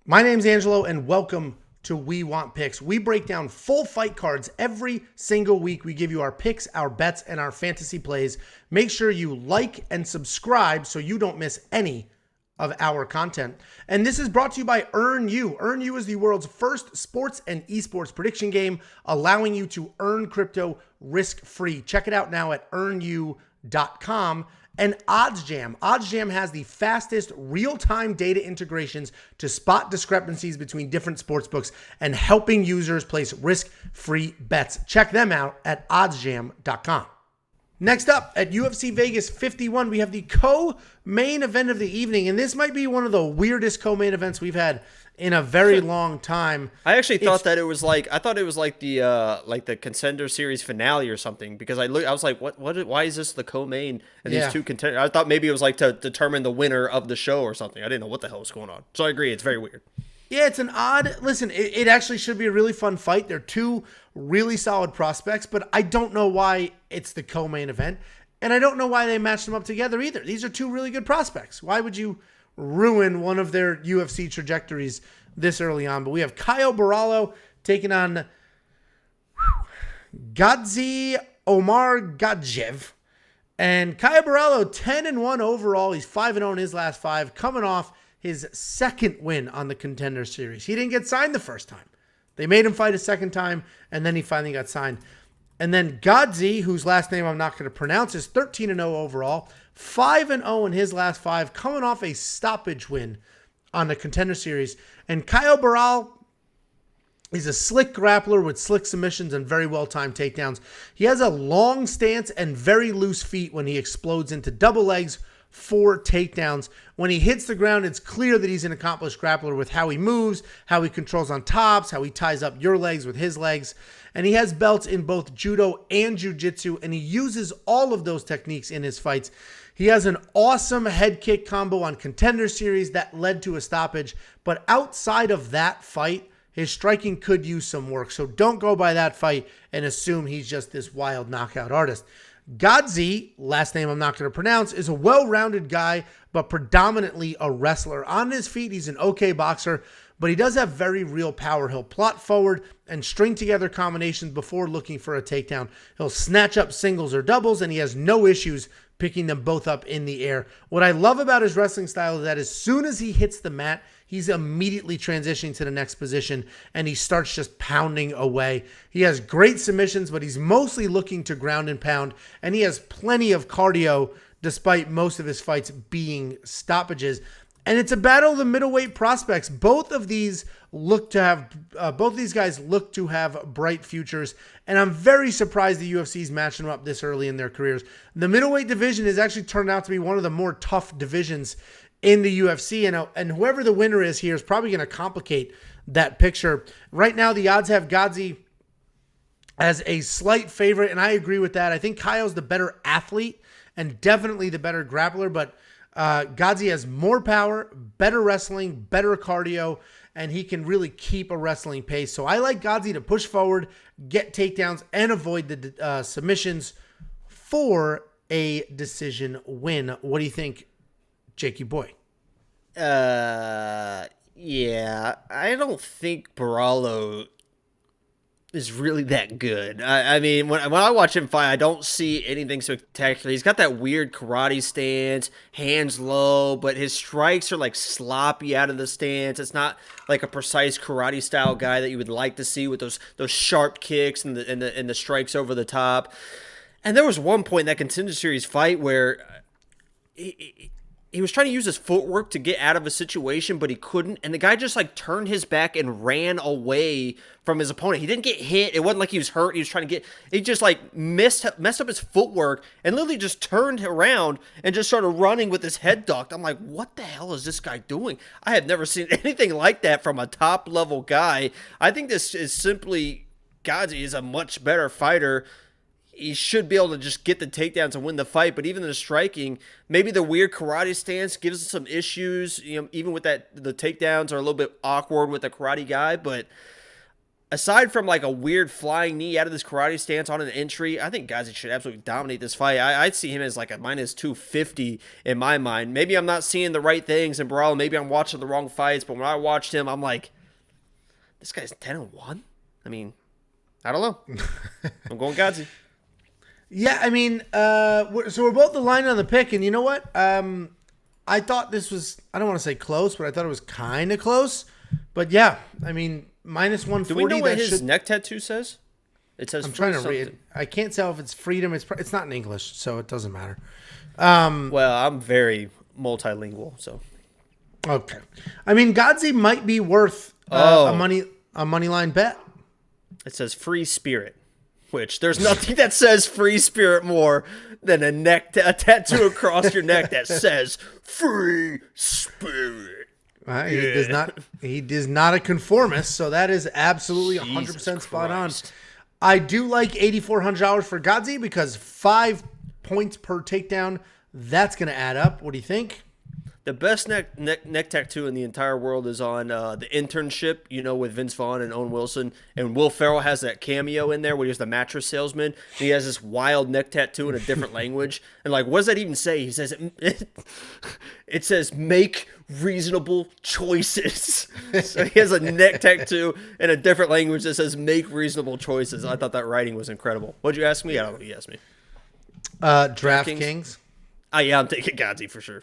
My name's Angelo, and welcome to We Want Picks. We break down full fight cards every single week. We give you our picks, our bets, and our fantasy plays. Make sure you like and subscribe so you don't miss any of our content. And this is brought to you by Earn You. Earn You is the world's first sports and esports prediction game, allowing you to earn crypto risk-free. Check it out now at earnu.com. And ODDSJAM. ODDSJAM has the fastest real-time data integrations to spot discrepancies between different sportsbooks and helping users place risk-free bets. Check them out at oddsjam.com. Next up, at UFC Vegas 51, we have the co-main event of the evening, and this might be one of the weirdest co-main events we've had in a very long time. I actually thought that it was like the contender series finale or something, because I was like, why is this the co-main and these two contenders? I thought maybe it was like to determine the winner of the show or something. I didn't know what the hell was going on. So I agree, it's very weird. Yeah, it's an odd, listen, it actually should be a really fun fight. They're two really solid prospects, but I don't know why it's the co-main event, and I don't know why they matched them up together either. These are two really good prospects. Why would you ruin one of their UFC trajectories this early on? But we have Caio Borralh taking on Gadzhi Omargadzhiev. And Caio Borralh, 10-1 overall. He's 5-0 in his last five, coming off his second win on the Contender Series. He didn't get signed the first time. They made him fight a second time, and then he finally got signed. And then Gadzhi, whose last name I'm not going to pronounce, is 13-0 overall, 5-0 in his last five, coming off a stoppage win on the Contender Series. And Caio Borralh, he's a slick grappler with slick submissions and very well-timed takedowns. He has a long stance and very loose feet when he explodes into double legs for takedowns. When he hits the ground, it's clear that he's an accomplished grappler with how he moves, how he controls on tops, how he ties up your legs with his legs. And he has belts in both judo and jiu-jitsu, and he uses all of those techniques in his fights. He has an awesome head kick combo on Contender Series that led to a stoppage, but outside of that fight, his striking could use some work. So don't go by that fight and assume he's just this wild knockout artist. Gadzhi, last name I'm not going to pronounce, is a well-rounded guy, but predominantly a wrestler. On his feet, he's an okay boxer, but he does have very real power. He'll plot forward and string together combinations before looking for a takedown. He'll snatch up singles or doubles, and he has no issues picking them both up in the air. What I love about his wrestling style is that as soon as he hits the mat, he's immediately transitioning to the next position, and he starts just pounding away. He has great submissions, but he's mostly looking to ground and pound, and he has plenty of cardio despite most of his fights being stoppages. And it's a battle of the middleweight prospects. Both these guys look to have bright futures, and I'm very surprised the UFC's matching them up this early in their careers. The middleweight division has actually turned out to be one of the more tough divisions in the UFC, and whoever the winner is here is probably going to complicate that picture. Right now, the odds have Gadzhi as a slight favorite, and I agree with that. I think Caio's the better athlete and definitely the better grappler, but Gadzhi has more power, better wrestling, better cardio, and he can really keep a wrestling pace. So I like Gadzhi to push forward, get takedowns, and avoid the submissions for a decision win. What do you think, Jakey boy? Yeah, I don't think Borralh is really that good. I mean, when I watch him fight, I don't see anything spectacular. He's got that weird karate stance, hands low, but his strikes are like sloppy out of the stance. It's not like a precise karate style guy that you would like to see with those sharp kicks and the strikes over the top. And there was one point in that Contender Series fight where he was trying to use his footwork to get out of a situation, but he couldn't. And the guy just like turned his back and ran away from his opponent. He didn't get hit. It wasn't like he was hurt. He was trying to he just like messed up his footwork and literally just turned around and just started running with his head ducked. I'm like, what the hell is this guy doing? I have never seen anything like that from a top level guy. I think this is simply Gadzhi is a much better fighter. He should be able to just get the takedowns and win the fight, but even in the striking, maybe the weird karate stance gives us some issues. You know, even with that, the takedowns are a little bit awkward with the karate guy, but aside from like a weird flying knee out of this karate stance on an entry, I think Gadzhi should absolutely dominate this fight. I'd see him as like a minus 250 in my mind. Maybe I'm not seeing the right things in Borralh. Maybe I'm watching the wrong fights. But when I watched him, I'm like, this guy's 10-1. I mean, I don't know. I'm going Gadzhi. Yeah, I mean, so we're both aligned on the pick, and you know what? I thought this was, I don't want to say close, but I thought it was kind of close. But yeah, I mean, minus 140. Do we know what his neck tattoo says? It says. I'm trying to read it. I can't tell if it's freedom. It's not in English, so it doesn't matter. Well, I'm very multilingual, so. Okay. I mean, Gadzhi might be worth a money line bet. It says free spirit, which there's nothing that says free spirit more than a tattoo across your neck that says free spirit. He is not a conformist, so that is absolutely 100% spot on. I do like $8,400 for Gadzhi because 5 points per takedown. That's going to add up. What do you think? The best neck tattoo in the entire world is on The Internship, with Vince Vaughn and Owen Wilson. And Will Ferrell has that cameo in there where he's the mattress salesman. And he has this wild neck tattoo in a different language. And like, what does that even say? He says, it says, make reasonable choices. So he has a neck tattoo in a different language that says, make reasonable choices. I thought that writing was incredible. What'd you ask me? I don't know what you asked me. DraftKings. Yeah, I'm taking Gadzhi for sure.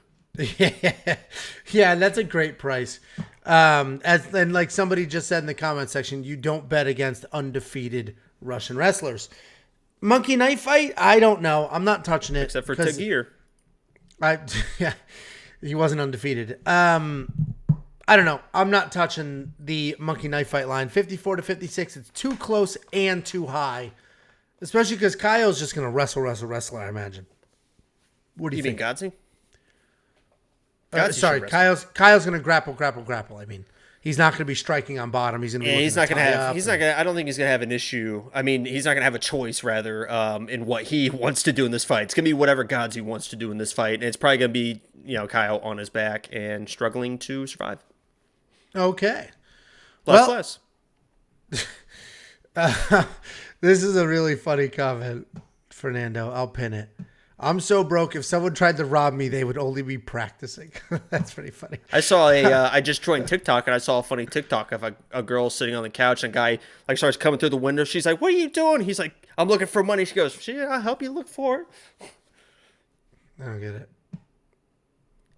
Yeah, that's a great price. And like somebody just said in the comment section, you don't bet against undefeated Russian wrestlers. Monkey knife fight? I don't know. I'm not touching it. Except for Tagir. Yeah, he wasn't undefeated. I don't know. I'm not touching the monkey knife fight line. 54 to 56. It's too close and too high. Especially because Caio's just going to wrestle, I imagine. What do you think? You mean Gadzhi? Sorry, Caio's going to grapple. I mean, he's not going to be striking on bottom. He's going to be he's not going to have. He's not going. I don't think he's going to have an issue. I mean, he's not going to have a choice rather in what he wants to do in this fight. It's going to be whatever Gadzhi wants to do in this fight, and it's probably going to be Caio on his back and struggling to survive. Okay. Less. This is a really funny comment, Fernando. I'll pin it. I'm so broke. If someone tried to rob me, they would only be practicing. That's pretty funny. I saw I just joined TikTok, and I saw a funny TikTok of a girl sitting on the couch, and a guy starts coming through the window. She's like, "What are you doing?" He's like, "I'm looking for money." She goes, "I'll help you look for it." I don't get it.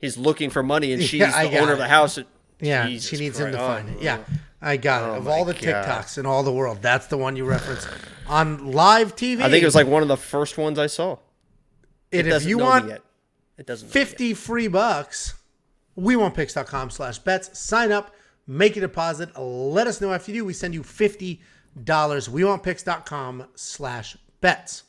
He's looking for money, and she's the owner of the house. Yeah, Jesus she needs Christ. him to find it. Yeah, I got it. Of all the TikToks in all the world, that's the one you reference on live TV. I think it was like one of the first ones I saw. If you want it doesn't 50 free bucks, WeWantPicks.com/bets. Sign up, make a deposit. Let us know after you do. We send you $50. WeWantPicks.com/bets.